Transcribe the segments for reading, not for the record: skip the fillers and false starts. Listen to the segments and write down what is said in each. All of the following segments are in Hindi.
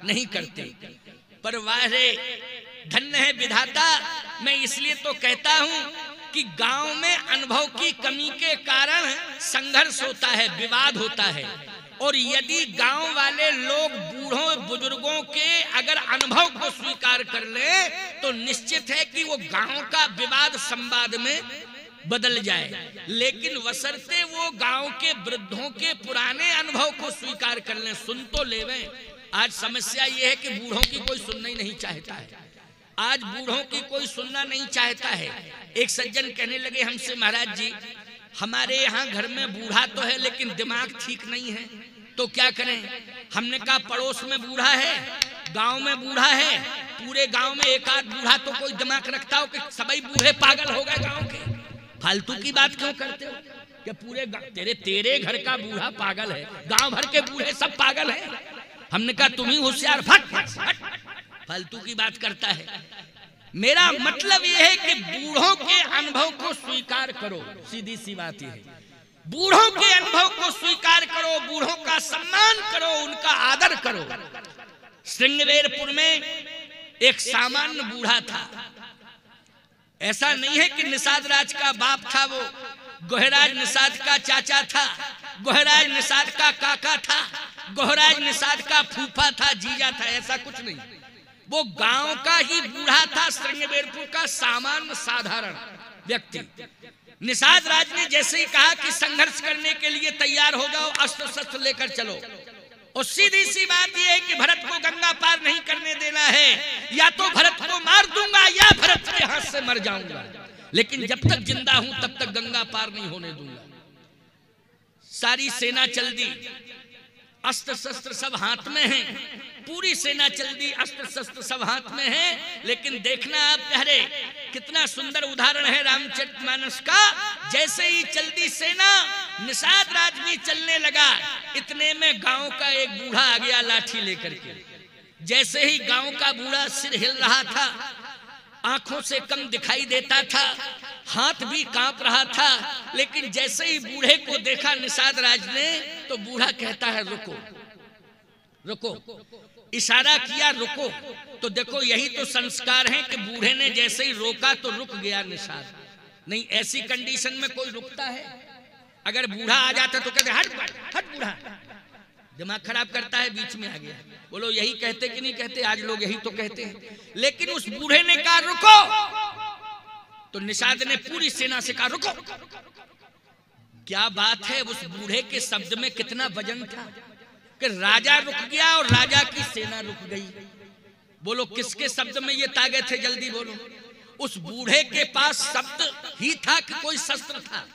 नहीं करते। पर वाह रे, धन्य है विधाता। मैं इसलिए तो कहता हूं कि गांव में अनुभव की कमी के कारण संघर्ष होता है, विवाद होता है। और यदि गांव वाले लोग बूढ़ों बुजुर्गों के अगर अनुभव को स्वीकार कर ले तो निश्चित है कि वो गांव का विवाद संवाद में बदल जाए। लेकिन बशर्ते वो गांव के वृद्धों के पुराने अनुभव को स्वीकार कर लें, सुन तो लेवें। आज समस्या ये है कि बूढ़ों की कोई सुनना ही नहीं चाहता है। आज बूढ़ों की कोई सुनना नहीं चाहता है। एक सज्जन कहने लगे हमसे, महाराज जी हमारे यहाँ घर में बूढ़ा तो है लेकिन दिमाग ठीक नहीं है, तो क्या करें? हमने कहा पड़ोस में बूढ़ा है, गांव में बूढ़ा है, पूरे गांव में एक आध बूढ़ा तो कोई दिमाग रखता हो कि सभी बूढ़े पागल हो गए गांव के? फालतू की बात क्यों करते हो कि पूरे तेरे घर का बूढ़ा पागल है, गांव भर के बूढ़े सब पागल हैं। हमने कहा तुम ही होशियार, फट फालतू की बात करता है। मेरा मतलब यह है कि बूढ़ों के अनुभव को स्वीकार करो, सीधी सी बात यह है। बूढ़ों के अनुभव को स्वीकार करो, बूढ़ों का सम्मान करो, उनका आदर करो। श्रृंगवेरपुर में एक सामान्य बूढ़ा था। ऐसा नहीं है कि निषाद राज का बाप था, वो गोहराज निषाद का चाचा था, गोहराज निषाद का काका था, गोहराज निषाद का फूफा था, जीजा था, ऐसा कुछ नहीं। वो गांव का ही बूढ़ा था, श्रृंगवेरपुर का सामान्य साधारण व्यक्ति। निषाद राज ने जैसे ही कहा कि संघर्ष करने के लिए तैयार हो जाओ, अस्त्र शस्त्र लेकर चलो, और सीधी सी बात यह है कि भरत को गंगा पार नहीं करने देना है, या तो भरत को मार दूंगा या भरत के हाथ से मर जाऊंगा, लेकिन जब तक जिंदा हूं तब तक गंगा पार नहीं होने दूंगा। सारी सेना चल दी, अस्त्र शस्त्र सब हाथ में है, पूरी सेना चल दी, अस्त्र शस्त्र सब हाथ में है। लेकिन देखना आप प्यारे, कितना सुंदर उदाहरण है रामचरितमानस का। जैसे ही चलती सेना, निषाद राज भी चलने लगा, इतने में गांव का एक बूढ़ा आ गया लाठी लेकर के। जैसे ही गांव का बूढ़ा सिर हिल रहा था, आंखों से कम दिखाई देता था, हाथ भी कांप रहा था, लेकिन जैसे ही बूढ़े को देखा निषाद राज ने तो बूढ़ा कहता है रुको रुको, इशारा किया रुको। तो देखो यही तो संस्कार है कि बूढ़े ने जैसे ही रोका तो रुक गया निषाद। नहीं, ऐसी कंडीशन में कोई रुकता है? अगर बूढ़ा आ जाता तो कहते हट हट बूढ़ा, दिमाग खराब करता है, बीच में आ गया। बोलो यही कहते कि नहीं कहते? आज लोग यही तो कहते हैं। लेकिन उस बूढ़े ने कहा रुको, तो निषाद ने पूरी सेना से कहा रुको। क्या बात है, उस बूढ़े के शब्द में कितना वजन था कि राजा रुक गया और राजा की सेना रुक गई। बोलो किसके शब्द में ये ताकत थे? जल्दी बोलो। उस बूढ़े के पास शब्द ही था कि कोई शस्त्र था?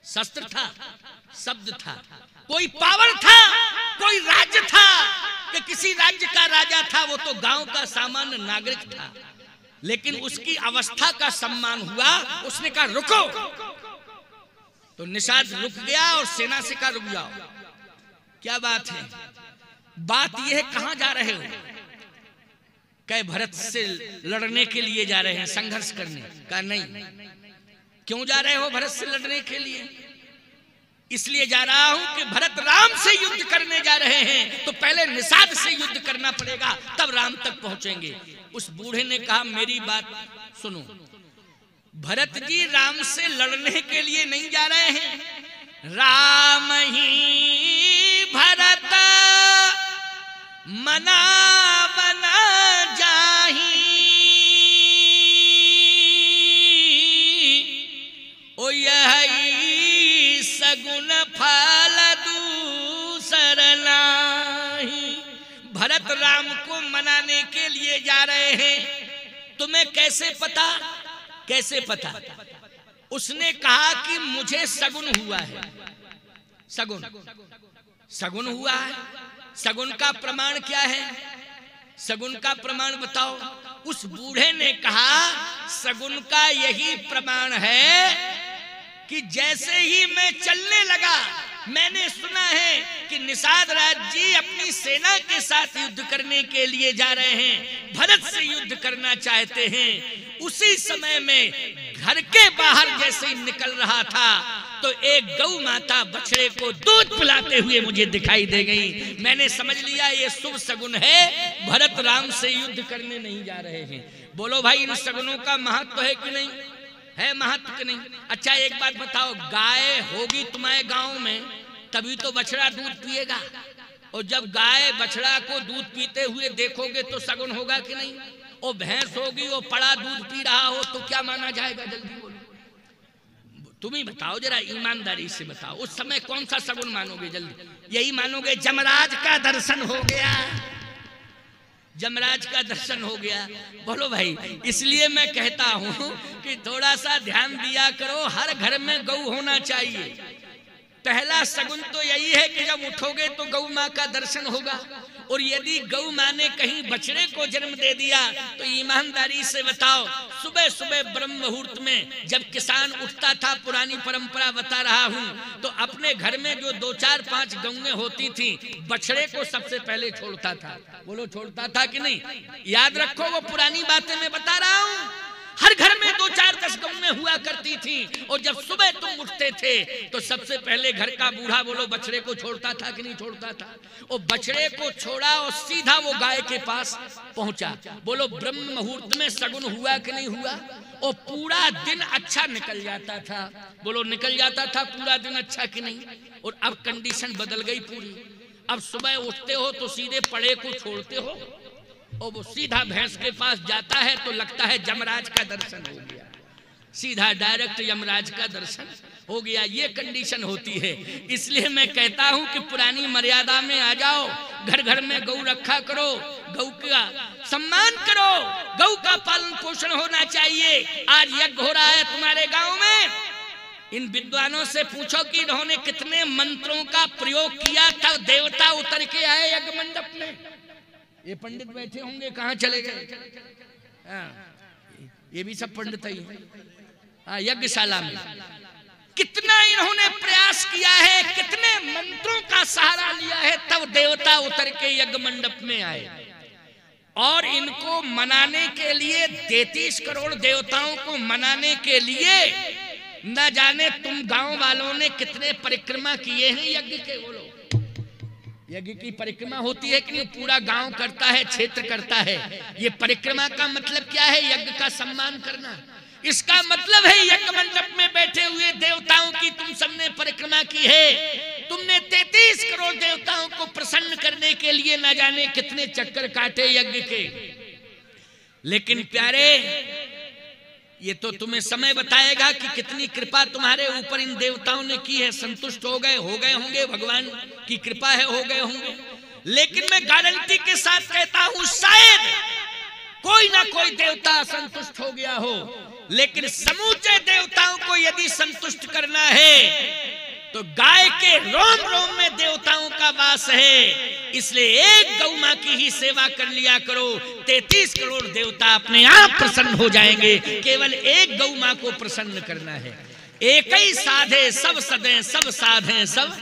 शस्त्र था, शब्द था, कोई पावर था, कोई राज्य था कि किसी राज्य का राजा था? वो तो गांव का सामान्य नागरिक था। लेकिन उसकी अवस्था का सम्मान हुआ, उसने कहा रुको, तो निषाद रुक गया और सेना से कहा रुक जाओ। क्या बात है? बात यह है कहां जा रहे हो? कहे भरत से लड़ने के लिए जा रहे हैं, संघर्ष करने। कहा नहीं। क्यों जा रहे हो भरत से लड़ने के लिए? इसलिए जा रहा हूं कि भरत राम से युद्ध करने जा रहे हैं, तो पहले निषाद से युद्ध करना पड़ेगा, तब राम तक पहुंचेंगे। उस बूढ़े ने कहा मेरी बात सुनो, भरत जी राम से लड़ने के लिए नहीं जा रहे हैं, राम ही भरत मना बना जाही, ओ यही सगुन फल दूसर नाही। भरत राम को मनाने के लिए जा रहे हैं। तुम्हें कैसे पता? कैसे पता? उसने कहा कि मुझे सगुन हुआ है। सगुन, सगुन हुआ है। सगुन का प्रमाण क्या है? सगुन का प्रमाण बताओ। उस बूढ़े ने कहा सगुन का यही प्रमाण है कि जैसे ही मैं चलने लगा, मैंने सुना है कि निषाद राज जी अपनी सेना के साथ युद्ध करने के लिए जा रहे हैं, भरत से युद्ध करना चाहते हैं। उसी समय में घर के बाहर जैसे ही निकल रहा था, तो एक गौ माता बछड़े को दूध पिलाते हुए मुझे दिखाई दे गई। मैंने समझ लिया ये शुभ सगुन है, भरत राम से युद्ध करने नहीं जा रहे हैं। बोलो भाई, इन सगुनों का महत्व है कि नहीं है? महत्व कि नहीं? अच्छा एक बात बताओ, गाय होगी तुम्हारे गांव में तभी तो बछड़ा दूध पिएगा, और जब गाय बछड़ा को दूध पीते हुए देखोगे तो सगुन होगा कि नहीं? और भैंस होगी वो पड़ा दूध पी रहा हो तो क्या माना जाएगा? जल्दी बोलो, तुम ही बताओ जरा, ईमानदारी से बताओ, उस समय कौन सा सगुन मानोगे? जल्दी यही मानोगे जमराज का दर्शन हो गया, जमराज का दर्शन हो गया। बोलो भाई, इसलिए मैं कहता हूं कि थोड़ा सा ध्यान दिया करो, हर घर में गौ होना चाहिए। पहला सगुन तो यही है कि जब उठोगे तो गौ माँ का दर्शन होगा, और यदि गौ माँ ने कहीं बछड़े को जन्म दे दिया तो ईमानदारी से बताओ, सुबह सुबह ब्रह्म मुहूर्त में जब किसान उठता था, पुरानी परंपरा बता रहा हूँ, तो अपने घर में जो 2 4 5 गौएं होती थी, बछड़े को सबसे पहले छोड़ता था। बोलो, छोड़ता था कि नहीं? याद रखो, वो पुरानी बातें मैं बता रहा हूँ। हर घर में 2 4 10 गौएं हुआ करती थी, और जब सुबह तुम उठते थे तो सबसे पहले घर का बूढ़ा, बोलो, बछड़े को छोड़ता था कि नहीं छोड़ता था? और बछड़े को छोड़ा और सीधा वो गाय के पास पहुंचा। बोलो, ब्रह्म मुहूर्त में सगुन हुआ कि नहीं हुआ? और पूरा दिन अच्छा निकल जाता था। बोलो, निकल जाता था पूरा दिन अच्छा कि नहीं? और अब कंडीशन बदल गई पूरी। अब सुबह उठते हो तो सीधे पड़े को छोड़ते हो, और वो सीधा भैंस के पास जाता है तो लगता है जमराज का दर्शन हो गया, सीधा डायरेक्ट यमराज का दर्शन हो गया। ये कंडीशन होती है। इसलिए मैं कहता हूं कि पुरानी मर्यादा में आ जाओ, घर घर में गौ रखा करो, गौ का सम्मान करो, गौ का पालन पोषण होना चाहिए। आज यज्ञ हो रहा है तुम्हारे गांव में, इन विद्वानों से पूछो कि इन्होंने कितने मंत्रों का प्रयोग किया था, देवता उतर के आए यज्ञ मंडप में। ये पंडित बैठे होंगे, कहाँ चले गए? ये भी सब पंडित ही। यज्ञशाला में कितना इन्होंने प्रयास किया है, कितने मंत्रों का सहारा लिया है, तब देवता उतर के यज्ञ मंडप में आए। और इनको मनाने के लिए 33 करोड़ देवताओं को मनाने के लिए न जाने तुम गांव वालों ने कितने परिक्रमा किए हैं यज्ञ के। बोलो, यज्ञ की परिक्रमा होती है कि नहीं? पूरा गांव करता है, क्षेत्र करता है। ये परिक्रमा का मतलब क्या है? यज्ञ का सम्मान करना। इसका मतलब है यज्ञ मंडप में बैठे हुए देवताओं की तुम सबने परिक्रमा की है। तुमने 33 करोड़ देवताओं को प्रसन्न करने के लिए न जाने कितने चक्कर काटे यज्ञ के। लेकिन प्यारे, ये तो तुम्हें समय बताएगा कि कितनी कृपा तुम्हारे ऊपर इन देवताओं ने की है। संतुष्ट हो गए होंगे, भगवान की कृपा है, हो गए होंगे। लेकिन मैं गारंटी के साथ कहता हूं, शायद कोई ना कोई देवता असंतुष्ट हो गया हो, लेकिन समूचे देवताओं को यदि संतुष्ट करना है तो गाय के रोम रोम में देवताओं का वास है। इसलिए एक गौ माँ की ही सेवा कर लिया करो, 33 करोड़ देवता अपने आप प्रसन्न हो जाएंगे। केवल एक गौ माँ को प्रसन्न करना है। एक ही साधे सब सदें, सब साधे सब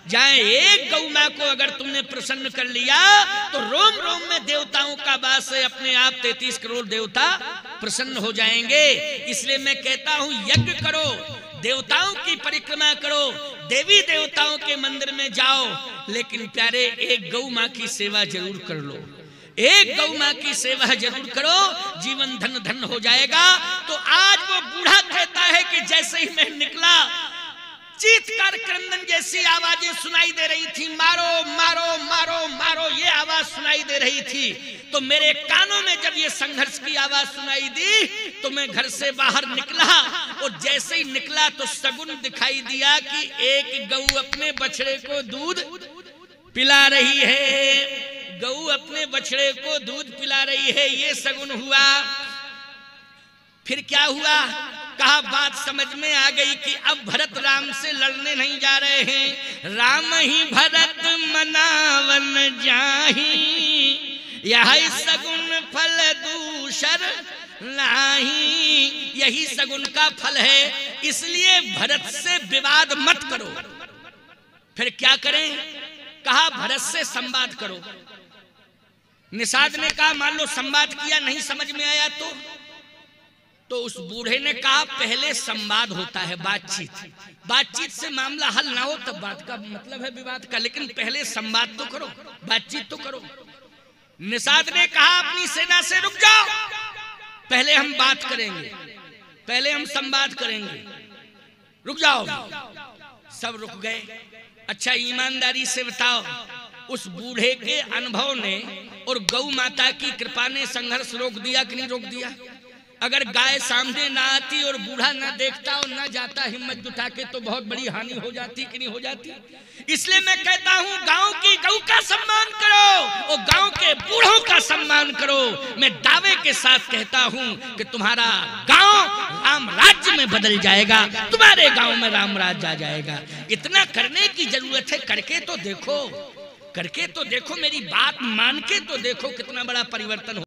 जाए। एक गौ माँ को अगर तुमने प्रसन्न कर लिया तो रोम रोम में देवताओं का वास है, अपने आप 33 करोड़ देवता प्रसन्न हो जाएंगे। इसलिए मैं कहता हूं, यज्ञ करो, देवताओं की परिक्रमा करो, देवी देवताओं के मंदिर में जाओ, लेकिन प्यारे एक गौ माँ की सेवा जरूर कर लो। एक गौ माँ की सेवा जरूर करो, जीवन धन धन हो जाएगा। तो आज वो बूढ़ा कहता है कि जैसे ही मैं निकला, चीत्कार क्रंदन जैसी आवाजें सुनाई दे रही थी, मारो मारो मारो मारो, ये आवाज सुनाई दे रही थी। तो मेरे कानों में जब ये संघर्ष की आवाज सुनाई दी तो मैं घर से बाहर निकला, और जैसे ही निकला तो सगुन दिखाई दिया कि एक गऊ अपने बछड़े को दूध पिला रही है। गऊ अपने बछड़े को दूध पिला रही है, ये सगुन हुआ। फिर क्या हुआ? कहा, बात समझ में आ गई कि अब भरत राम से लड़ने नहीं जा रहे हैं। राम ही भरत मनावन जाही, यही सगुन फल दूसर नहीं। यही सगुन का फल है, इसलिए भरत से विवाद मत करो। फिर क्या करें? कहा, भरत से संवाद करो। निषाद ने कहा, मान लो संवाद किया, नहीं समझ में आया तो तो उस बूढ़े ने कहा पहले संवाद होता है, बातचीत से मामला हल ना हो तब बात का मतलब है विवाद का, लेकिन पहले संवाद तो करो, बातचीत तो करो। निषाद ने कहा अपनी सेना से रुक जाओ, पहले हम बात करेंगे, पहले हम संवाद करेंगे, रुक जाओ। सब रुक गए। अच्छा ईमानदारी से बताओ, उस बूढ़े के अनुभव ने और गौ माता की कृपा ने संघर्ष रोक दिया कि नहीं रोक दिया? अगर गाय सामने ना आती और बूढ़ा ना देखता और ना जाता हिम्मत जुटा के तो बहुत बड़ी हानि हो जाती कि नहीं हो जाती? इसलिए मैं कहता हूं गांव की गौ का सम्मान करो और गांव के बूढ़ों का सम्मान करो। मैं दावे के साथ कहता हूं कि तुम्हारा गांव राम राज्य में बदल जाएगा, तुम्हारे गांव में राम राज्य आ जाएगा। इतना करने की जरूरत है, करके तो देखो, करके तो देखो, मेरी बात मान के तो देखो कितना बड़ा परिवर्तन हो।